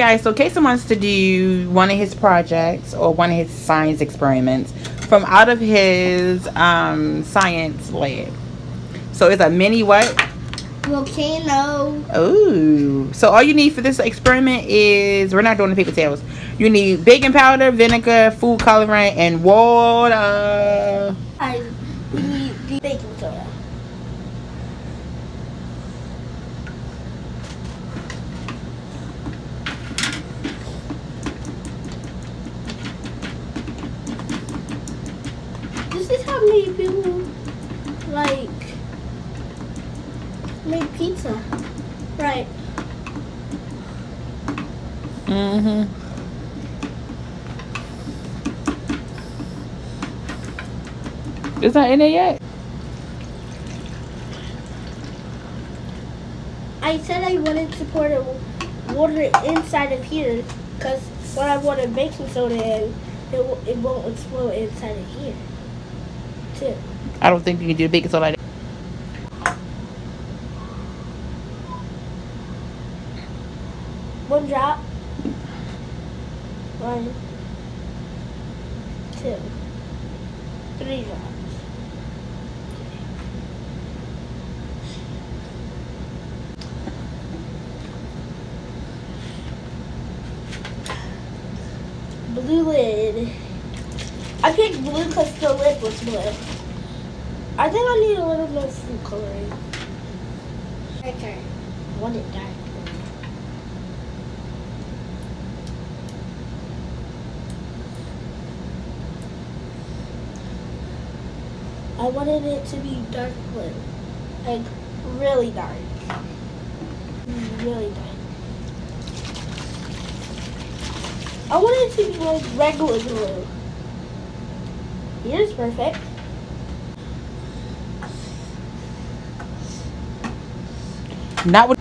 Guys, so Casey wants to do one of his projects or one of his science experiments from out of his science lab. So it's a mini what? Volcano. Oh, so all you need for this experiment is, we're not doing the paper towels. You need baking powder, vinegar, food coloring, and water. We need the baking soda. This is how many people make pizza, right? It's not in there yet. I said I wanted to pour the water inside of here because when I want a baking soda in, it won't explode inside of here, too. I don't think you can do the baking soda like that. One drop. 1, 2, 3 drops. Blue lid. I picked blue because the lid was blue. I think I need a little more food coloring. Okay. I want it dark. I wanted it to be dark blue. Like, really dark. Really dark. I want it to be like regular blue. Here's perfect. Not with.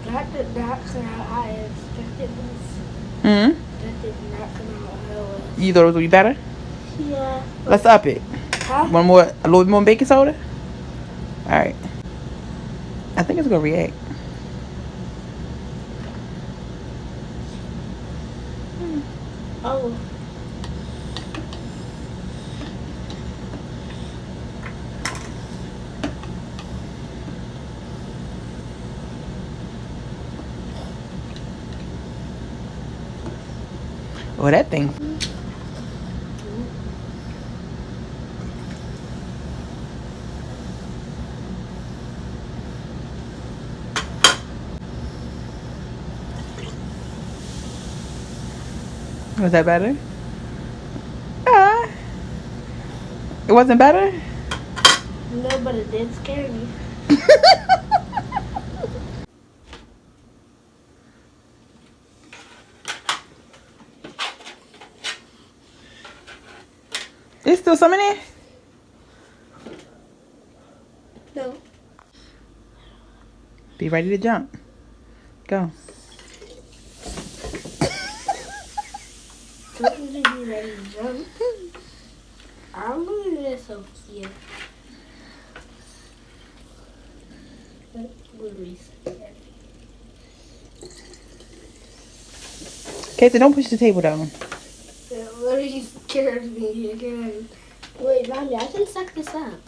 That did not come out how I expected this. Hmm. That did not come out how I was. You thought it was gonna be better? Yeah. Let's up it. Huh? One more, a little bit more baking soda. All right. I think it's gonna react. Oh. Oh, that thing. Was that better? Ah. It wasn't better? No, but it did scare me. There's still some in there? No. Be ready to jump. Go. Don't you be ready to jump? I'm doing this over here. That would be scary. Casey, don't push the table down. It literally scared me again. Wait, Mommy, I can suck this up.